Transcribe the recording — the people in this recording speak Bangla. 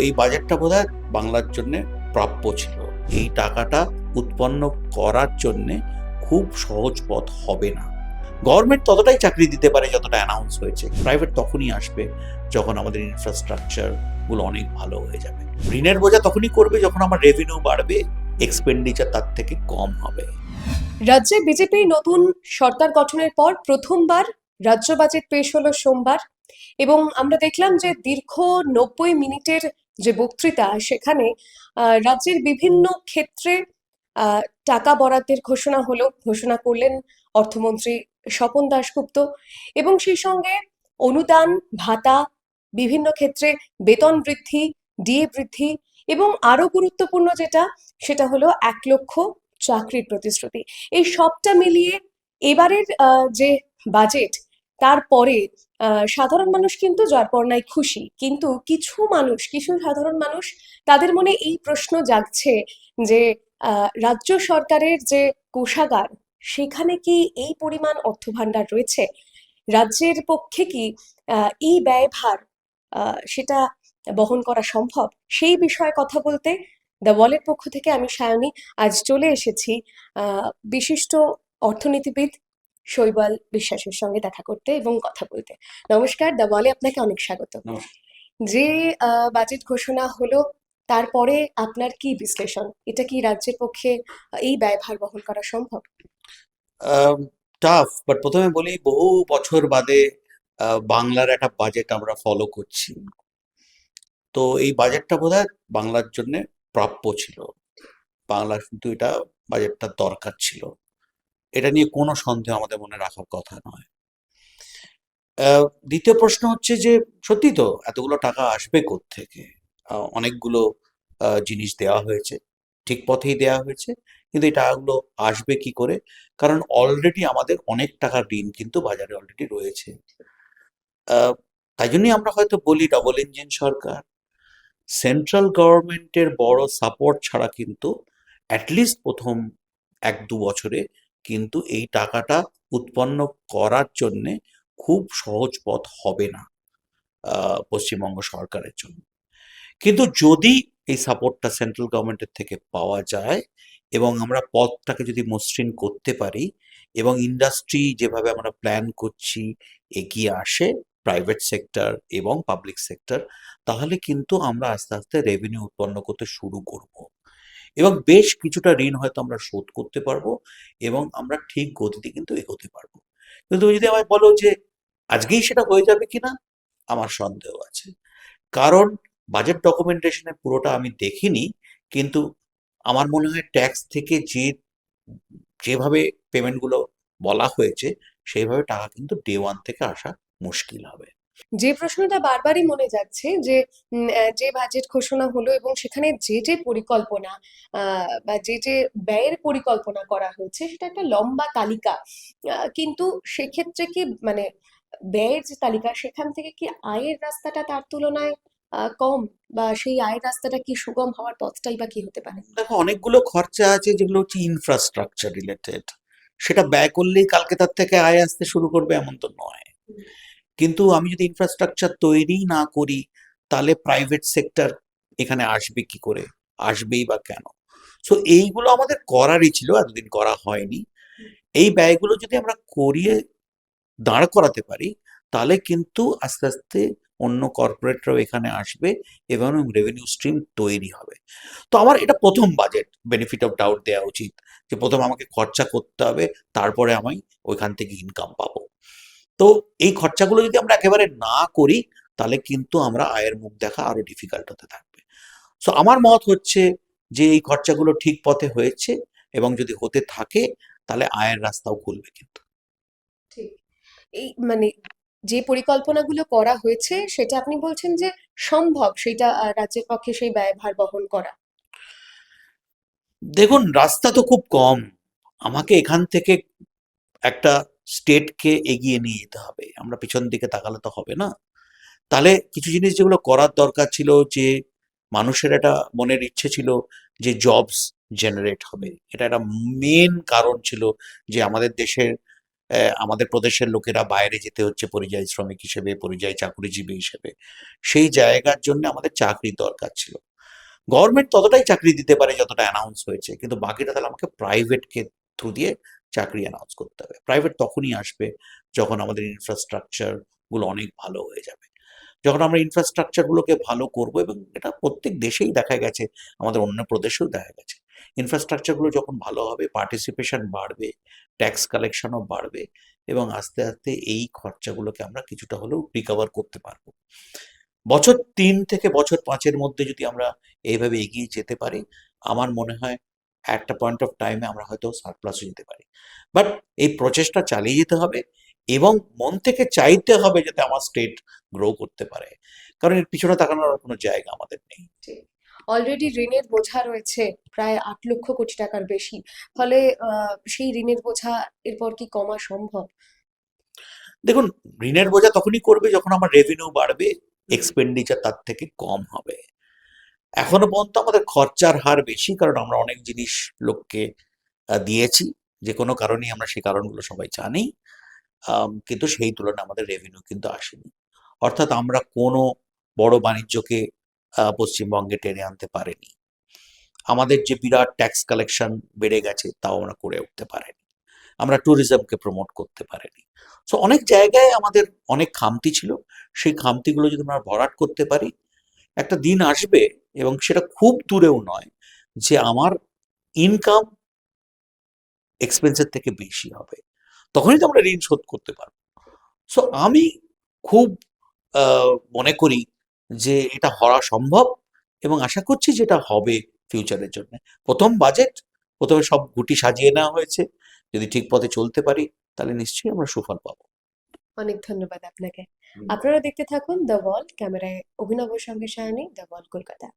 এই বাজেটটা বোধহয় বাংলার জন্য প্রাপ্য ছিল। এই টাকাটা উৎপন্ন করার জন্য খুব সহজ পথ হবে না। গভর্নমেন্ট ততটাই চাকরি দিতে পারে যতটা অ্যানাউন্স হয়েছে, প্রাইভেট তখনই আসবে যখন আমাদের ইনফ্রাস্ট্রাকচার গুলো অনেক ভালো হয়ে যাবে। ঋণের বোঝা তখনই করবে যখন আমার রেভিনিউ বাড়বে, এক্সপেন্ডিচার তার থেকে কম হবে। রাজ্যে বিজেপি নতুন সরকার গঠনের পর প্রথমবার রাজ্য বাজেট পেশ হলো সোমবার এবং আমরা দেখলাম যে দীর্ঘ 90 মিনিটের যে বক্তৃতা সেখানে রাজ্যের বিভিন্ন ক্ষেত্রে টাকা বরাদ্দের ঘোষণা করলেন অর্থমন্ত্রী স্বপন দাশগুপ্ত এবং সেই সঙ্গে অনুদান ভাতা, বিভিন্ন ক্ষেত্রে বেতন বৃদ্ধি, ডিএ বৃদ্ধি এবং আরো গুরুত্বপূর্ণ সেটা হলো 1 লক্ষ চাকরির প্রতিশ্রুতি। এই সবটা মিলিয়ে এবারের যে বাজেট তারপরে সাধারণ মানুষ কিন্তু জল্পনায় খুশি, কিন্তু কিছু সাধারণ মানুষ তাদের মনে এই প্রশ্ন জাগছে যে রাজ্য সরকারের যে কোষাগার সেখানে কি এই পরিমাণ অর্থভাণ্ডার রয়েছে? রাজ্যের পক্ষে কি এই ব্যয়ভার সেটা বহন করা সম্ভব? সেই বিষয়ে কথা বলতে দ্য ওয়ালের পক্ষ থেকে আমি সায়নী আজ চলে এসেছি বিশিষ্ট অর্থনীতিবিদ শৈবাল বিশ্বাসের সঙ্গে দেখা করতে এবং কথা বলতে। নমস্কার, দ্য ওয়ালে আপনাকে অনেক স্বাগত। নমস্কার। যে বাজেট ঘোষণা হলো তারপরে আপনার কি বিশ্লেষণ? এটা কি রাজ্যের পক্ষে এই ব্যয়ভার বহন করা সম্ভব? টাফ, বাট প্রথমে বলি বহু বছর বাদে বাংলার একটা বাজেট আমরা ফলো করছি। তো এই বাজেটটা বোধহয় বাংলার জন্য প্রাপ্য ছিল। বাংলার কিন্তু এটা বাজেটটা দরকার ছিল। এটা নিয়ে কোনো সন্দেহ আমাদের মনে রাখার কথা নয়। দ্বিতীয় প্রশ্ন হচ্ছে যে সত্যি তো এতগুলো টাকা আসবে কোত্থেকে? অনেকগুলো জিনিস দেওয়া হয়েছে, ঠিক পথেই দেওয়া হয়েছে, কিন্তু এই টাকাগুলো আসবে কি করে? কারণ অলরেডি আমাদের অনেক টাকার ঋণ কিন্তু বাজারে অলরেডি রয়েছে। আহ, তাই জন্যই আমরা হয়তো বলি ডবল ইঞ্জিন সরকার। সেন্ট্রাল গভর্নমেন্টের বড় সাপোর্ট ছাড়া কিন্তু অ্যাটলিস্ট প্রথম 1-2 বছরে কিন্তু এই টাকাটা উৎপন্ন করার জন্যে খুব সহজ পথ হবে না পশ্চিমবঙ্গ সরকারের জন্য। কিন্তু যদি এই সাপোর্টটা সেন্ট্রাল গভর্নমেন্টের থেকে পাওয়া যায় এবং আমরা পথটাকে যদি মসৃণ করতে পারি এবং ইন্ডাস্ট্রি যেভাবে আমরা প্ল্যান করছি এগিয়ে আসে, প্রাইভেট সেক্টর এবং পাবলিক সেক্টর, তাহলে কিন্তু আমরা আস্তে আস্তে রেভিনিউ উৎপন্ন করতে শুরু করব এবং বেশ কিছুটা ঋণ হয়তো আমরা শোধ করতে পারবো এবং আমরা ঠিক গতিতে কিন্তু এগোতে পারবো। কিন্তু তুমি যদি আমায় বলো যে আজকেই সেটা হয়ে যাবে কিনা, আমার সন্দেহ আছে। কারণ বাজেট ডকুমেন্টেশনে পুরোটা আমি দেখিনি, কিন্তু আমার মনে হয় ট্যাক্স থেকে যেভাবে পেমেন্টগুলো বলা হয়েছে সেইভাবে টাকা কিন্তু ডে ওয়ান থেকে আসা মুশকিল হবে। যে প্রশ্নটা বারবারই মনে যাচ্ছে যে যে বাজেট ঘোষণা হলো এবং সেখানে যে পরিকল্পনা বা যে ব্যয়ের পরিকল্পনা করা হয়েছে সেটা একটা লম্বা তালিকা, কিন্তু সেক্ষেত্রে কি মানে ব্যয়ের যে তালিকা সেখান থেকে কি আয়ের রাস্তাটা তার তুলনায় কম, বা সেই আয়ের রাস্তাটা কি সুগম হওয়ার পথটাই বা কি হতে পারে? দেখো, অনেকগুলো খরচা আছে যেগুলো হচ্ছে ইনফ্রাস্ট্রাকচার রিলেটেড। সেটা ব্যয় করলেই কালকে তার থেকে আয় আসতে শুরু করবে এমন তো নয়। কিন্তু আমি যদি ইনফ্রাস্ট্রাকচার তৈরি না করি তাহলে প্রাইভেট সেক্টর এখানে আসবে কি করে? আসবেই বা কেন? সো এইগুলো আমাদের করারই ছিল, এতদিন করা হয়নি। এই ব্যয়গুলো যদি আমরা করিয়ে দাঁড় করাতে পারি তাহলে কিন্তু আস্তে আস্তে অন্য কর্পোরেটরাও এখানে আসবে এবং রেভিনিউ স্ট্রিম তৈরি হবে। তো আমার এটা প্রথম বাজেট, বেনিফিট অফ ডাউট দেওয়া উচিত যে প্রথম আমাকে খরচা করতে হবে, তারপরে আমি ওইখান থেকে ইনকাম পাবো। তো এই খরচাগুলো যদি আমরা একেবারে না করি তাহলে কিন্তু আমরা আয়ের মুখ দেখা আরো ডিফিকাল্ট হতে থাকবে। সো আমার মত হচ্ছে যে এই খরচাগুলো ঠিক পথে হয়েছে এবং যদি হতে থাকে তাহলে আয়ের রাস্তাও খুলবে কিন্তু। ঠিক। এই মানে যে পরিকল্পনাগুলো করা হয়েছে সেটা আপনি বলছেন যে সম্ভব সেটা রাজ্যের পক্ষে সেই ব্যয়ভার বহন করা? দেখুন, রাস্তা তো খুব কম। আমাকে এখান থেকে একটা স্টেটকে এগিয়ে নিয়ে যেতে হবে, আমরা পিছন দিকে তাকালে তো হবে না। তাহলে কিছু জিনিস যেগুলো করার দরকার ছিল, যে মানুষের একটা মনের ইচ্ছে ছিল যে জবস জেনারেট হবে, এটা একটা মেন কারণ ছিল যে আমাদের দেশের আমাদের প্রদেশের লোকেরা বাইরে যেতে হচ্ছে পরিযায়ী শ্রমিক হিসেবে, পরিযায়ী চাকরিজীবী হিসেবে। সেই জায়গার জন্য আমাদের চাকরির দরকার ছিল। গভর্নমেন্ট ততটাই চাকরি দিতে পারে যতটা অ্যানাউন্স হয়েছে, কিন্তু বাকিটা তাহলে আমাকে প্রাইভেটকে থ্রু দিয়ে চাকরি অ্যানাউন্স করতে হবে। প্রাইভেট তখনই আসবে যখন আমাদের ইনফ্রাস্ট্রাকচার গুলো অনেক ভালো হয়ে যাবে। যখন আমরা ইনফ্রাস্ট্রাকচার গুলোকে ভালো করব, এবং এটা প্রত্যেক দেশেই দেখা গেছে, আমাদের অন্য প্রদেশেও দেখা গেছে, ইনফ্রাস্ট্রাকচার গুলো যখন ভালো হবে, পার্টিসিপেশন বাড়বে, ট্যাক্স কালেকশনও বাড়বে, এবং আস্তে আস্তে এই খরচাগুলোকে আমরা কিছুটা হলেও রিকভার করতে পারবো। বছর ৩ থেকে বছর ৫-এর মধ্যে যদি আমরা এইভাবে এগিয়ে যেতে পারি, আমার মনে হয় একটা পয়েন্ট অফ টাইমে আমরা হয়তো সারপ্লাসে যেতে পারি। বাট এই প্রচেষ্টা চালিয়ে যেতে হবে, এবং মন থেকে চাইতে হবে যাতে আমার স্টেট গ্রো করতে পারে, কারণ এর পিছনে তাকানোর আর কোনো জায়গা আমাদের নেই। অলরেডি ঋণের বোঝা রয়েছে প্রায় ৮ লক্ষ কোটি টাকার বেশি, ফলে সেই ঋণের বোঝা এরপর কি কমা সম্ভব? দেখুন, ঋণের বোঝা তখনই করবে যখন আমার রেভিনিউ বাড়বে, এক্সপেন্ডিচার তার থেকে কম হবে। এখনো পর্যন্ত আমাদের খরচার হার বেশি, কারণ আমরা অনেক জিনিস লোককে দিয়েছি, যে কোনো কারণেই আমরা সেই কারণগুলো সবাই জানি, কিন্তু সেই তুলনায় আমাদের রেভিনিউ কিন্তু আসেনি। অর্থাৎ আমরা কোনো বড় বাণিজ্যকে পশ্চিমবঙ্গে টেনে আনতে পারিনি। আমাদের যে বিরাট ট্যাক্স কালেকশন বেড়ে গেছে, তাও আমরা করে উঠতে পারিনি। আমরা ট্যুরিজমকে প্রমোট করতে পারিনি। সো অনেক জায়গায় আমাদের অনেক খামতি ছিল। সেই খামতিগুলো যদি আমরা ভরাট করতে পারি, একটা দিন আসবে, এবং সেটা খুব দূরেও নয়, যে আমার ইনকাম এক্সপেন্সের থেকে বেশি হবে। তখনই তো আমরা ঋণ শোধ করতে পারবো। সো আমি খুব মনে করি যে এটা হওয়া সম্ভব, এবং আশা করছি যেটা হবে ফিউচারের জন্য। প্রথম বাজেট, প্রথমে সব গুটি সাজিয়ে নেওয়া হয়েছে। যদি ঠিক পথে চলতে পারি, তাহলে নিশ্চয়ই আমরা সুফল পাবো। অনেক ধন্যবাদ আপনাকে। হুম। আপনারা দেখতে থাকুন দ্য ওয়াল। ক্যামেরায় অভিনবের সঙ্গে সায়নী, দ্য ওয়াল, কলকাতা।